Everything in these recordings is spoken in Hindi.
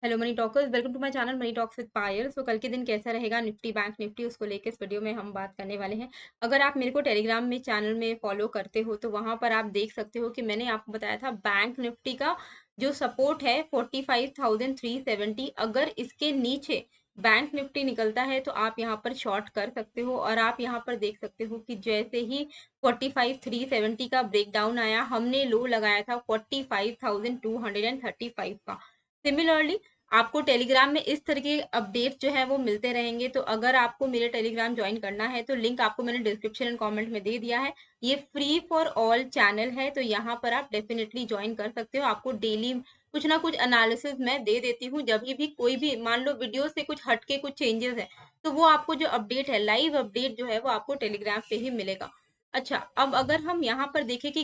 Hello money talkers, welcome to my channel money talks with Payal. So कल के दिन कैसा रहेगा निफ्टी बैंक निफ्टी, उसको लेके इस वीडियो में हम बात करने वाले हैं। अगर आप मेरे को टेलीग्राम में चैनल में फॉलो करते हो तो वहां पर आप देख सकते हो कि मैंने आपको बताया था बैंक निफ्टी का जो सपोर्ट है 45,370। अगर इसके नीचे बैंक निफ्टी निकलता है तो आप यहाँ पर शॉर्ट कर सकते हो। और आप यहाँ पर देख सकते हो कि जैसे ही 45,370 का ब्रेकडाउन आया, हमने लो लगाया था 45,235 का। सिमिलरली आपको टेलीग्राम में इस तरह के अपडेट जो है वो मिलते रहेंगे। तो अगर आपको मेरे टेलीग्राम ज्वाइन करना है तो लिंक आपको मैंने डिस्क्रिप्शन एंड कमेंट में दे दिया है। ये फ्री फॉर ऑल चैनल है, तो यहाँ पर आप डेफिनेटली ज्वाइन कर सकते हो। आपको डेली कुछ ना कुछ एनालिसिस मैं दे देती हूँ। जब भी कोई भी मान लो वीडियो से कुछ हटके कुछ चेंजेस है तो वो आपको जो अपडेट है, लाइव अपडेट जो है वो आपको टेलीग्राम पे ही मिलेगा। अच्छा, अब अगर हम यहाँ पर देखें कि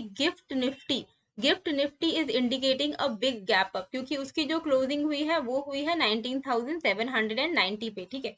gift Nifty is indicating a big gap up, क्योंकि उसकी जो क्लोजिंग हुई है वो हुई है 19,790 पे। ठीक है,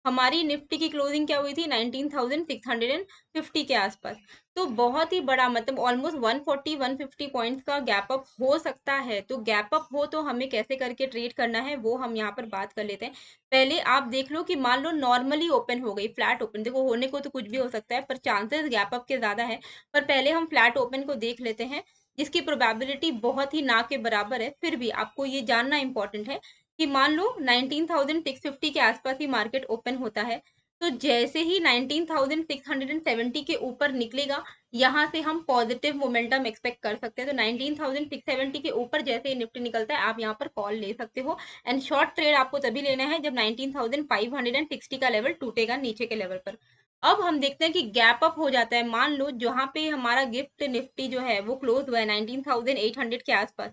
हमारी निफ्टी की क्लोजिंग क्या हुई थी? 19,650 के आसपास। तो बहुत ही बड़ा, मतलब ऑलमोस्ट 140-150 पॉइंट्स का गैप अप हो सकता है। तो गैप अप हो तो हमें कैसे करके ट्रेड करना है वो हम यहाँ पर बात कर लेते हैं। पहले आप देख लो कि मान लो नॉर्मली ओपन हो गई, फ्लैट ओपन, देखो होने को तो कुछ भी हो सकता है पर चांसेस गैप अप के ज्यादा है। पर पहले हम फ्लैट ओपन को देख लेते हैं जिसकी प्रोबेबिलिटी बहुत ही ना के बराबर है। फिर भी आपको ये जानना इंपॉर्टेंट है कि मान लो 19,650 के आसपास ही मार्केट ओपन होता है, तो जैसे ही 19,670 के ऊपर निकलेगा, यहाँ से हम पॉजिटिव मोमेंटम एक्सपेक्ट कर सकते हैं। तो 19,670 के ऊपर जैसे ही निफ्टी निकलता है आप यहाँ पर कॉल ले सकते हो। एंड शॉर्ट ट्रेड आपको तभी लेना है जब 19,560 का लेवल टूटेगा नीचे के लेवल पर। अब हम देखते हैं कि गैप अप हो जाता है। मान लो जहां पे हमारा गिफ्ट निफ्टी जो है वो क्लोज हुआ है 19,800 के आसपास,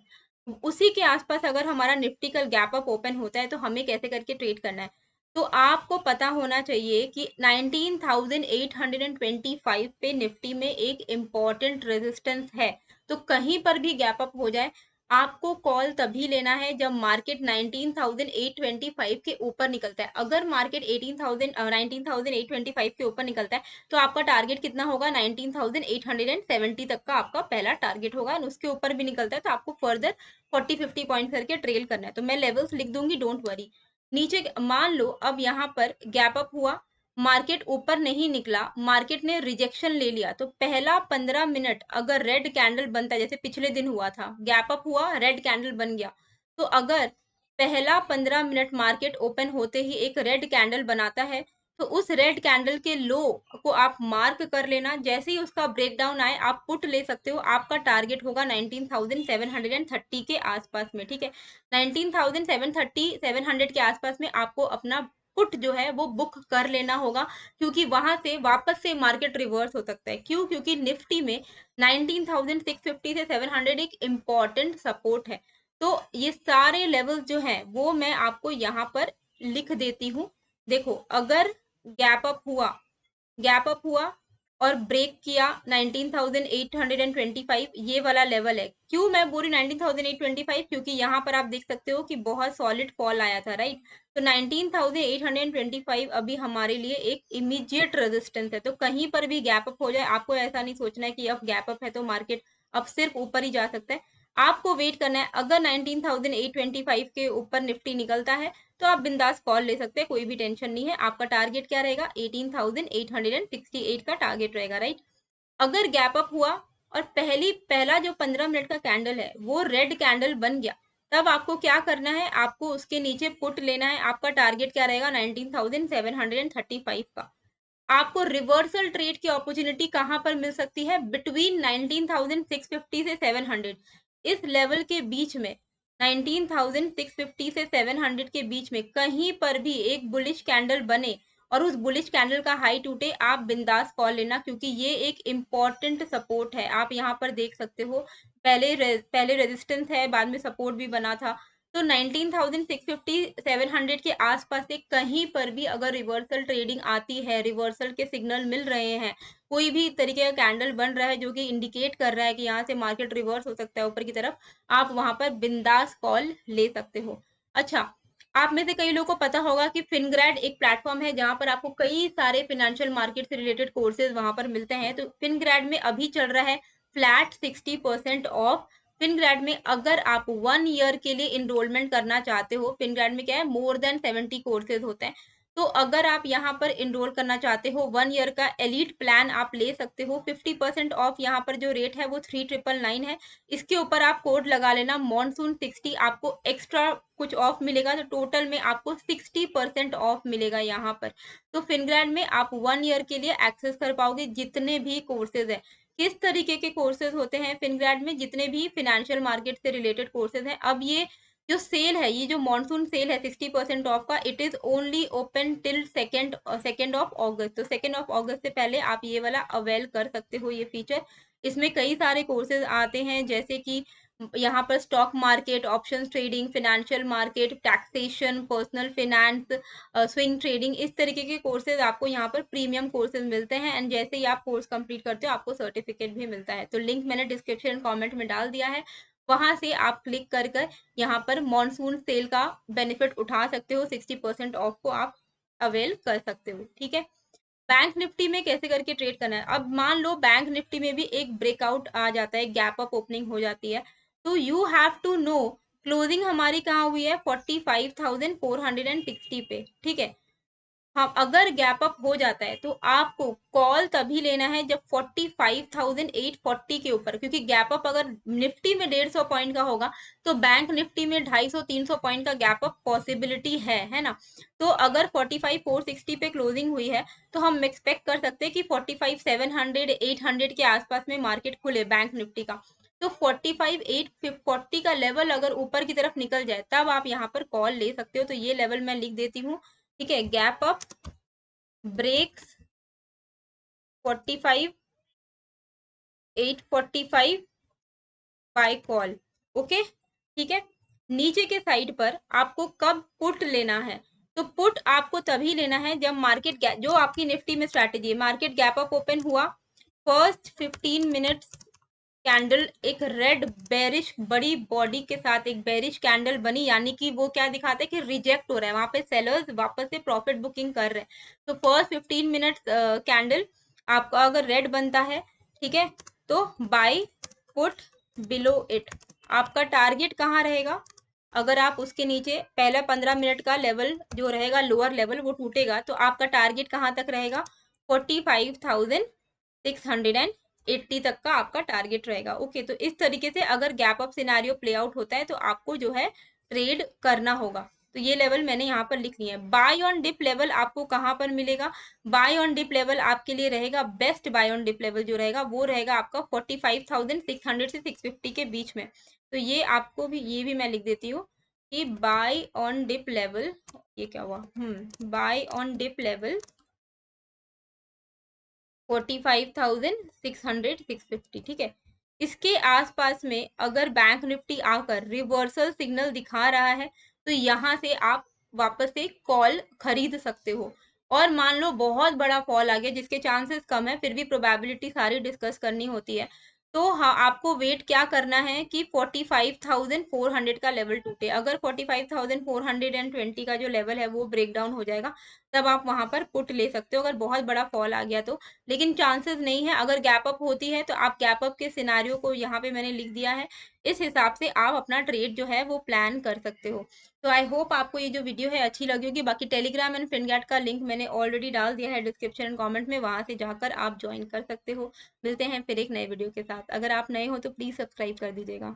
उसी के आसपास अगर हमारा निफ्टी का गैप अप ओपन होता है तो हमें कैसे करके ट्रेड करना है? तो आपको पता होना चाहिए कि 19,825 पे निफ्टी में एक इम्पॉर्टेंट रेजिस्टेंस है। तो कहीं पर भी गैप अप हो जाए, आपको कॉल तभी लेना है जब मार्केट 19,825 के ऊपर निकलता है। अगर मार्केट 19,825 के ऊपर निकलता है तो आपका टारगेट कितना होगा? 19,870 तक का आपका पहला टारगेट होगा। और उसके ऊपर भी निकलता है तो आपको फर्दर 40-50 पॉइंट करके ट्रेल करना है। तो मैं लेवल्स लिख दूंगी, डोंट वरी। नीचे मान लो अब यहाँ पर गैप अप हुआ, मार्केट ऊपर नहीं निकला, मार्केट ने रिजेक्शन ले लिया, तो पहला 15 मिनट अगर रेड कैंडल बनता है, जैसे पिछले दिन हुआ था, गैप अप हुआ, रेड कैंडल बन गया, तो अगर पहला 15 मिनट मार्केट ओपन होते ही एक रेड कैंडल बनाता है तो उस रेड कैंडल के लो को आप मार्क कर लेना। जैसे ही उसका ब्रेकडाउन आए आप पुट ले सकते हो। आपका टारगेट होगा 19,730 के आसपास में। ठीक है, 19,730-700 के आसपास में आपको अपना पुट जो है वो बुक कर लेना होगा, क्योंकि वहां से वापस से मार्केट रिवर्स हो सकता है। क्यों? क्योंकि निफ्टी में 19,650 से 700 एक इम्पॉर्टेंट सपोर्ट है। तो ये सारे लेवल्स जो हैं वो मैं आपको यहाँ पर लिख देती हूँ। देखो, अगर गैप अप हुआ, गैप अप हुआ और ब्रेक किया 19,825, ये वाला लेवल है। क्यों मैं बोल रही 19,825? क्योंकि यहाँ पर आप देख सकते हो कि बहुत सॉलिड फॉल आया था, राइट? तो 19,825 अभी हमारे लिए एक इमीडिएट रेजिस्टेंस है। तो कहीं पर भी गैप अप हो जाए, आपको ऐसा नहीं सोचना है कि अब गैप अप है तो मार्केट अब सिर्फ ऊपर ही जा सकता है। आपको वेट करना है। अगर 19,825 के ऊपर निफ्टी निकलता है तो आप बिंदास कॉल ले सकते हैं, कोई भी टेंशन नहीं है। आपका टारगेट क्या रहेगा? 18,868 का टारगेट रहेगा, राइट? अगर गैप अप हुआ और पहला जो 15 मिनट का कैंडल है वो रेड कैंडल बन गया, तब आपको क्या करना है? आपको उसके नीचे पुट लेना है। आपका टारगेट क्या रहेगा? 19,735 का। आपको रिवर्सल ट्रेड की अपॉर्चुनिटी कहां पर मिल सकती है? बिटवीन 19,650 से 700, इस लेवल के बीच में, 19,650 से 700 के बीच में कहीं पर भी एक बुलिश कैंडल बने और उस बुलिश कैंडल का हाई टूटे, आप बिंदास कॉल लेना, क्योंकि ये एक इम्पॉर्टेंट सपोर्ट है। आप यहाँ पर देख सकते हो, पहले रेजिस्टेंस है, बाद में सपोर्ट भी बना था। तो 19,650 700 के आसपास से कहीं पर भी अगर रिवर्सल ट्रेडिंग आती है, रिवर्सल के सिग्नल मिल रहे हैं, कोई भी तरीके का कैंडल बन रहा है जो कि इंडिकेट कर रहा है कि यहाँ से मार्केट रिवर्स हो सकता है ऊपर की तरफ, आप वहां पर बिंदास कॉल ले सकते हो। अच्छा, आप में से कई लोगों को पता होगा कि फिनग्रैड एक प्लेटफॉर्म है जहां पर आपको कई सारे फाइनेंशियल मार्केट से रिलेटेड कोर्सेज वहां पर मिलते हैं। तो फिनग्रैड में अभी चल रहा है फ्लैट 60% ऑफ फिनग्रैड में अगर आप 1 ईयर के लिए इनरोलमेंट करना चाहते हो, फिनग्रैड में क्या है, मोर देन 70 कोर्सेज होते हैं। तो अगर आप यहाँ पर इनरोल करना चाहते हो 1 ईयर का एलीट प्लान आप ले सकते हो। 50% ऑफ यहाँ पर जो रेट है वो 3999 है। इसके ऊपर आप कोड लगा लेना मॉनसून 60, आपको एक्स्ट्रा कुछ ऑफ मिलेगा, तो टोटल में आपको 60% ऑफ मिलेगा यहाँ पर। तो फिनग्रैड में आप 1 ईयर के लिए एक्सेस कर पाओगे जितने भी कोर्सेज है। किस तरीके के कोर्सेज होते हैं फिनग्रैड में, जितने भी फिनेंशियल मार्केट से रिलेटेड कोर्सेज हैं। अब ये जो सेल है, ये जो मॉनसून सेल है 60% ऑफ का, it is only open till second of अगस्त। तो 2 ऑफ अगस्त से पहले आप ये वाला अवेल कर सकते हो ये फीचर। इसमें कई सारे कोर्सेज आते हैं, जैसे कि यहाँ पर stock market, option trading, financial market, taxation, personal finance, swing trading, इस तरीके के कोर्सेज आपको यहाँ पर प्रीमियम कोर्सेज मिलते हैं। एंड जैसे ही आप कोर्स कंप्लीट करते हो आपको सर्टिफिकेट भी मिलता है। तो लिंक मैंने डिस्क्रिप्शन कमेंट में डाल दिया है, वहां से आप क्लिक कर कर यहाँ पर मॉनसून सेल का बेनिफिट उठा सकते हो। 60% ऑफ को आप अवेल कर सकते हो। ठीक है, बैंक निफ्टी में कैसे करके ट्रेड करना है। अब मान लो बैंक निफ्टी में भी एक ब्रेकआउट आ जाता है, गैप अप ओपनिंग हो जाती है, तो you have to know closing हमारी कहाँ हुई है, 45,460 पे। ठीक है, हाँ, अगर गैप अप हो जाता है तो आपको कॉल तभी लेना है जब 45,840 के ऊपर, क्योंकि गैप अप अगर निफ्टी में 150 पॉइंट का होगा तो बैंक निफ्टी में 250-300 पॉइंट का गैप अप पॉसिबिलिटी है ना। तो अगर 45,460 पे क्लोजिंग हुई है तो हम एक्सपेक्ट कर सकते हैं कि 45,700-800 के आसपास में मार्केट खुले बैंक निफ्टी का। तो 45,840 का लेवल अगर ऊपर की तरफ निकल जाए तब आप यहाँ पर कॉल ले सकते हो। तो ये लेवल मैं लिख देती हूँ। ठीक है, gap up breaks 45,845 buy call. Okay, ठीक है। नीचे के साइड पर आपको कब पुट लेना है, तो पुट आपको तभी लेना है जब मार्केट जो आपकी निफ्टी में स्ट्रैटेजी है, मार्केट गैप अप ओपन हुआ, फर्स्ट 15 मिनट्स कैंडल एक रेड बेरिश बड़ी बॉडी के साथ एक बेरिश कैंडल बनी, यानी कि वो क्या दिखाता है कि रिजेक्ट हो रहा है, वहां पे सेलर्स वापस से प्रॉफिट बुकिंग कर रहे हैं। तो फर्स्ट 15 मिनट्स कैंडल आपका अगर रेड बनता है, ठीक है, तो बाय पुट बिलो इट। आपका टारगेट कहाँ रहेगा, अगर आप उसके नीचे पहला 15 मिनट का लेवल जो रहेगा, लोअर लेवल, वो टूटेगा तो आपका टारगेट कहाँ तक रहेगा, 45,680 तक का आपका टारगेट रहेगा। ओके, तो इस तरीके से अगर gap up scenario play out होता है तो आपको जो है ट्रेड करना होगा। तो ये लेवल मैंने यहाँ पर लिख लिया है। बाय ऑन डिप लेवल आपको कहाँ पर मिलेगा, बाय ऑन डिप लेवल आपके लिए रहेगा, best buy on dip level जो रहेगा वो रहेगा आपका 45,600 से 650 के बीच में। तो ये आपको भी, ये भी मैं लिख देती हूँ कि बाय ऑन डिप लेवल, ये क्या हुआ, बाय ऑन डिप लेवल 45,600 650। ठीक है, इसके आसपास में अगर बैंक निफ्टी आकर रिवर्सल सिग्नल दिखा रहा है तो यहाँ से आप वापस से कॉल खरीद सकते हो। और मान लो बहुत बड़ा फॉल आ गया जिसके चांसेस कम है, फिर भी प्रोबेबिलिटी सारी डिस्कस करनी होती है, तो हाँ, आपको वेट क्या करना है कि 45,400 का लेवल टूटे। अगर 45,420 का जो लेवल है वो ब्रेक डाउन हो जाएगा तब आप वहां पर पुट ले सकते हो, अगर बहुत बड़ा फॉल आ गया तो। लेकिन चांसेस नहीं है, अगर गैप अप होती है तो आप गैप अप के सिनारियो को यहाँ पे मैंने लिख दिया है, इस हिसाब से आप अपना ट्रेड जो है वो प्लान कर सकते हो। तो आई होप आपको ये जो वीडियो है अच्छी लगी होगी। बाकी टेलीग्राम एंड फिनगैट का लिंक मैंने ऑलरेडी डाल दिया है डिस्क्रिप्शन एंड कमेंट में, वहां से जाकर आप ज्वाइन कर सकते हो। मिलते हैं फिर एक नए वीडियो के साथ। अगर आप नए हो तो प्लीज सब्सक्राइब कर दीजिएगा।